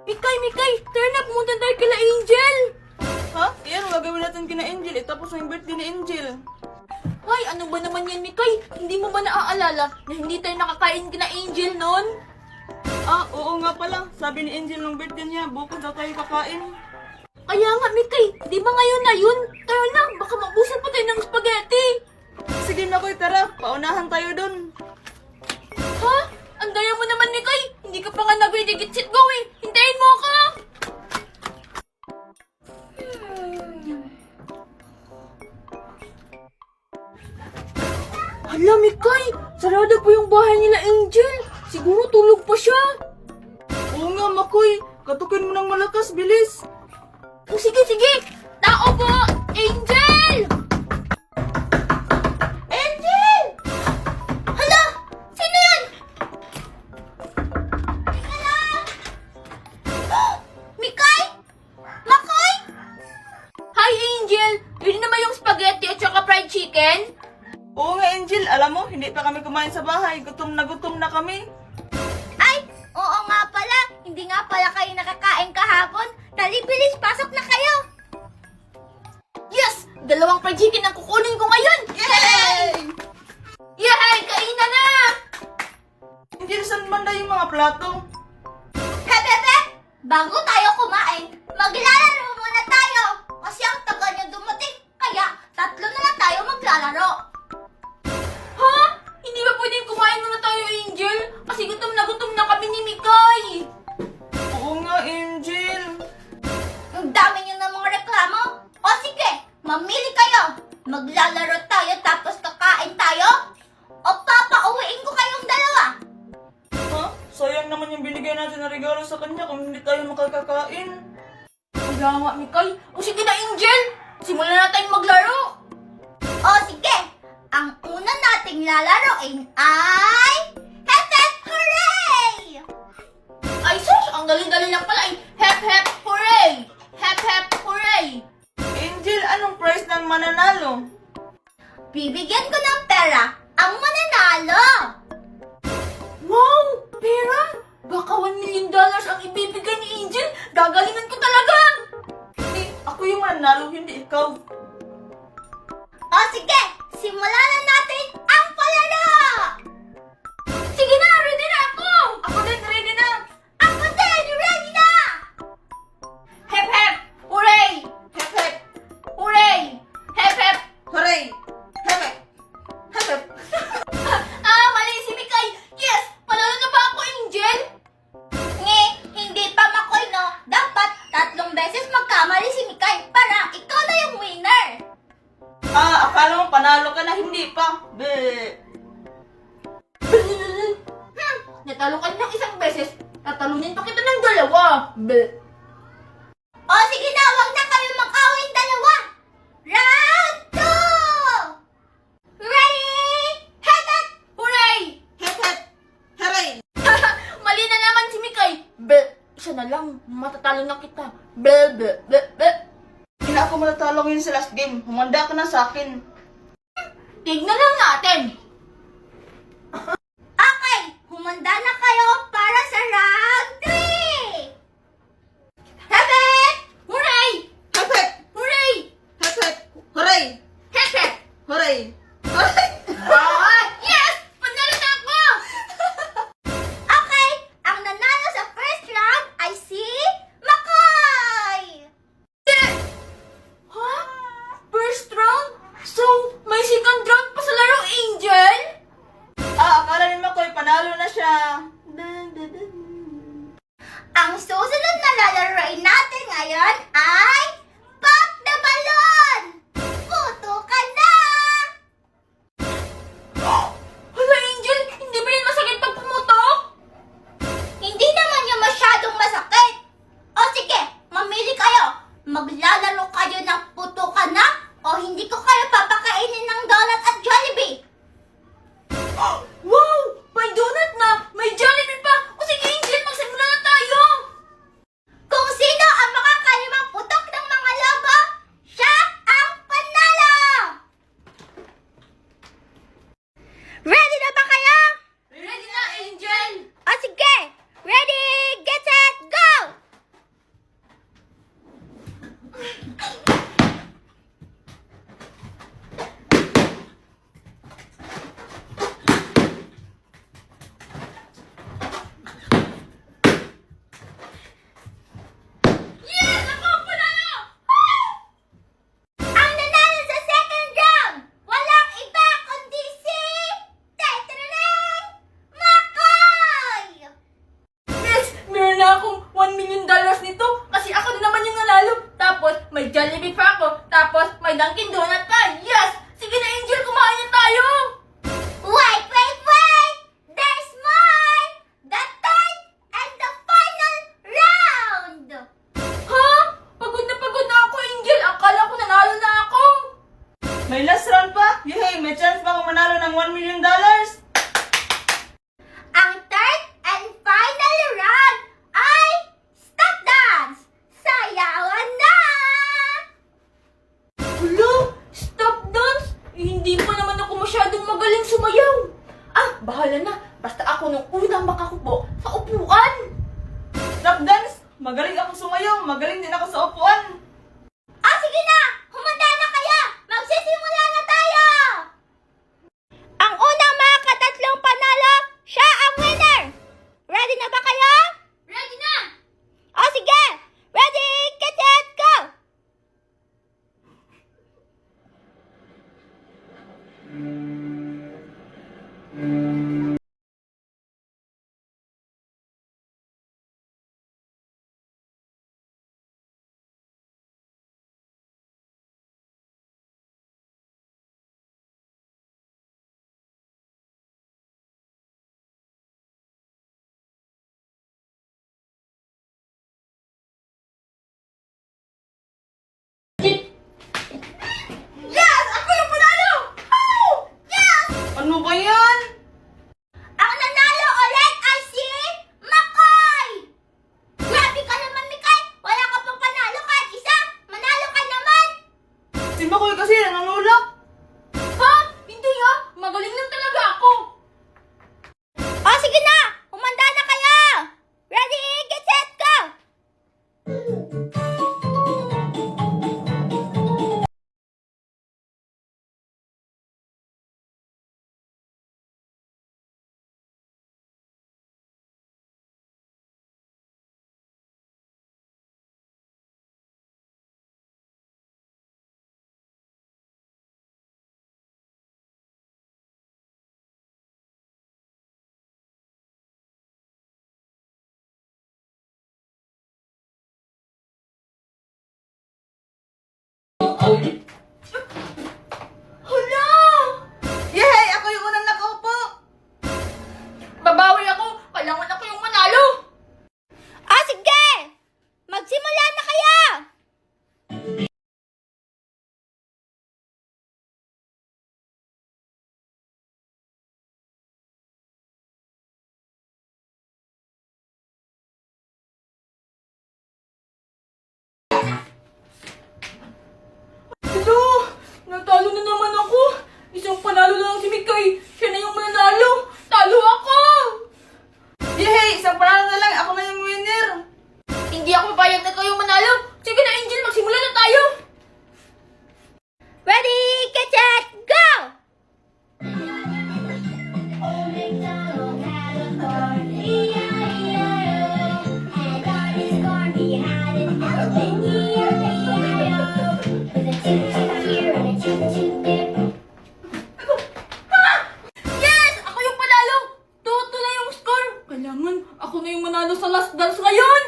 Mikay, tara na, pumunta tayo kila Angel. Ha? Iyan, gagawin natin kina Angel. Tapos ang birthday ni Angel. Ay, ano ba naman yan, Mikay? Hindi mo ba naaalala na hindi tayo nakakain kina Angel noon? Ah, oo nga pala. Sabi ni Angel nung birthday niya, bukas daw tayo kakain. Kaya nga, Mikay, di ba ngayon na yun? Tara na, baka maubusan pa tayo ng spaghetti. Sige na, Koy, tara. Paunahan tayo dun. Ha? Ang daya mo naman, Mikay. Hindi ka pa nga nag-ready get set go eh. Hintayin mo ako. Hala, Mikay. Sarado po yung bahay nila Angel. Siguro tulog pa siya. Oo nga, Makoy. Katukin mo ng malakas, bilis. O sige. Tao po! Angel! Angel! Hala! Sino yan? Hala! Mikay? Makoy? Hi, Angel! Yun naman yung spaghetti at saka fried chicken? Oo nga, Angel. Alam mo, hindi pa kami kumain sa bahay. Gutom na kami. Ay! Oo nga pala! Hindi nga pala kayo nakakain kahapon. Dali, bilis! Pasok na kayo! Yes! 2 fried chicken ang kukunin ko ngayon! Yay! Yay! Kainan na! Angel, saan banda yung mga plato? Bebe! Bago tayo kumain, maglalaro muna tayo! Kasi ang tagal niya dumating, kaya 3 na lang tayo maglalaro. Ha? Hindi ba pwedeng kumain muna tayo, Angel? Kasi gutom na kami ni Mikay. Oo nga, Angel. Ang dami niyo ng mga reklamo. O sige, mamili kayo. Maglalaro tayo tapos kakain tayo? O papauwiin ko kayong dalawa? Ha? Sayang naman yung binigay natin na regalo sa kanya kung hindi tayo makakakain. Kaya nga, Mikay. O sige na, Angel. Simulan na tayong maglaro. O sige. Ang una nating lalaroin ay... Hep Hep Hooray! Ay sus, ang dali-dali lang pala ay Hep Hep Hooray! Hep Hep Hooray! Angel, anong prize ng mananalo? Bibigyan ko ng pera ang mananalo! Wow! Pera? Baka $1 million ang ibibigay ni Angel. Gagalingan ko talaga! Hindi, ako yung mananalo, hindi ikaw. O sige, simulan na natin ang palaro! Sige na, ready na ako! Ako din, ready na. Ako din, ready na! Hep hep! Hooray! Hep hep, Hooray! Hep hep! hooray! Hep hep, hep hep. Mali si Mikay! Yes! Panalo na ba ako, Angel? Hindi pa Makoy, no? Dapat 3 beses magkamali si Mikay para ikaw na yung winner! Ah, akala mo panalo ka na, hindi pa. Be. Natalo ka ng 1 beses, tatalunin pa kita ng 2. O sige na, wag na kayo mag-awing dalawa! Round 2! Ready? Hep hep! Hooray! Hep hep, hooray! Mali na naman si Mikay! Siya na lang, matatalo na kita. Hindi na ako matatalo ngayon sa last game. Humanda ka na sa akin. Tignan lang natin. Okay, humanda na kayo para sa round 3! Hep hep! Hooray! Hep hep, Hooray! hep hep, hooray! Hep hep! Hooray! Hooray! Yes! Panalo na ako! Okay, ang nanalo sa first round ay si Makoy! Ha? First round? So, may second round pa sa laro, Angel? Ah, akala ni Makoy, panalo na siya. Ang susunod na lalaroin natin ngayon ay Pop the Balloon! Puto ka na! Hala, Angel! Hindi ba yan masakit pag pumutok? Hindi naman yung masyadong masakit. O sige, mamili kayo. Maglalaro kayo ng puto ka na o hindi ko kayo papakainin ng donut at Jollibee. Wow! May donut na! May Jollibee pa! O sige, Angel, magsimula na tayo! Kung sino ang makakalimang putok ng Jollibee pa ako, tapos may Dunkin Donut pa. Yes! Sige na, Angel, kumain na tayo! Wait! There's more! The third and the final round! Ha? Pagod na ako, Angel. Akala ko nanalo na ako. May last round pa? Yehey, may chance pa akong manalo ng $1 million. Ang third and final round ay stop dance! Sayawan na! Hala, stop dance? Hindi pa naman ako masyadong magaling sumayaw. Bahala na. Basta ako nung unang makakupo sa upuan. Stop dance? Magaling ako sumayaw. Magaling din ako sa upuan. Sige na! Humanda na kayo! Magsisimula na tayo! Ang unang makakatatlong panalo, siya ang winner! Ready na ba kayo? Ready na! Sige! Ready, get set, go! Yes! Ako yung panalo! Oh! Yes! Ano ba yan? Ang nanalo ulit ay si Makoy! Grabe ka naman, Mikay! Wala ka pang panalo kahit isa! Manalo ka naman! Si Makoy kasi nanunulak. Ha? Hindi ha! Magaling lang talaga ako! Sige na! Humanda na kayo! Ready, get set, go! Hala! Yehey, ako yung unang nakaupo. Babawi ako! Kailangan ako yung manalo! Sige! Magsimula na kayo! Hello! Natalo na naman ako. Isang panalo lang si Mikay. Siya na yung mananalo. Talo ako! Yehey, isang panalo na lang. Ako na yung winner. Hindi ako papayag na kayong manalo! Sige na, Angel! Magsimula na tayo! Ready, get set, go! McDonald had a farm, E-I-E-I-O. And on his farm he had an elephant, E-I-E-I-O. With a toot-toot here and a toot-toot there. Yes! Ako yung panalo! 2-2 na yung score! Kailangan ako na yung manalo sa last dance ngayon!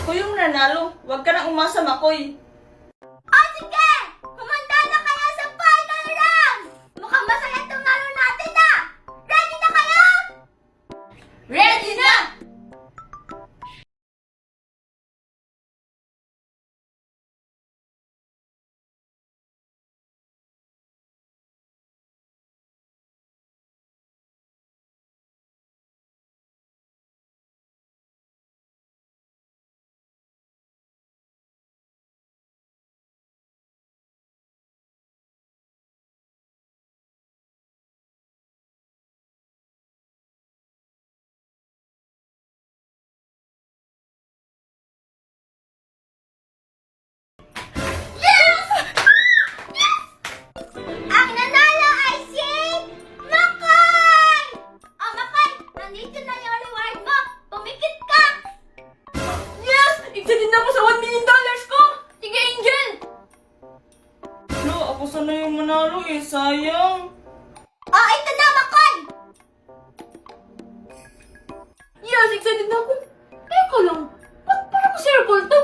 Ako yung nanalo. Huwag ka na umasa, Makoy. Sige! Humanda na kayo sa final round! Mukhang masaya itong laro natin na! Ready na kayo? Ready na! Ang nanalo ay si Makoy! Makoy, nandito na yung reward mo. Pumikit ka! Yes! Isa din ako sa $1 million ko! Sige, Angel! No, ako sana yung manalo eh. Sayang. Ito na, Makoy! Yes, excited na ako. Teka lang. Ba't parang circle to?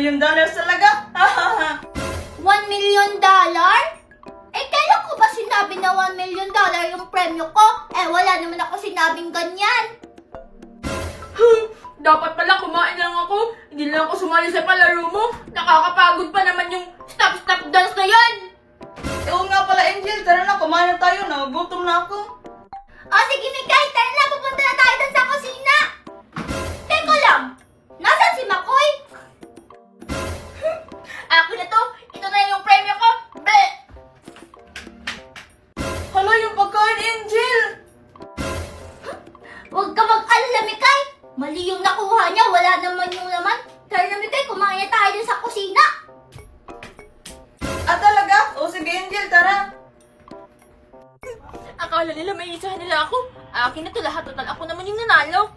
million talaga. 1 million dollar? Eh, kailan ko ba sinabi na 1 million dollar yung premyo ko? Eh, wala naman ako sinabing ganyan. Dapat pala kumain lang ako. Hindi lang ako sumali sa palaro mo. Nakakapagod pa naman yung stop dance na yan. Oo nga pala, Angel. Tara na, kumain na tayo. Nagugutom na ako. O, sige, Mikay, tara na, pupunta na tayo dun sa kusina. Teka lang, nasan si Makoy? Akin na to, ito na yung premyo ko. Bleh! Hala, yung pagkain, Angel. Huwag ka mag-alala, Mikay. Mali yung nakuha niya, wala naman yung laman. Tara na, Mikay, kumain na tayo dun sa kusina. Ah, talaga? O sige, Angel, tara. Akala nila may isahan nila ako. Akin na to lahat. Total ako naman yung nanalo.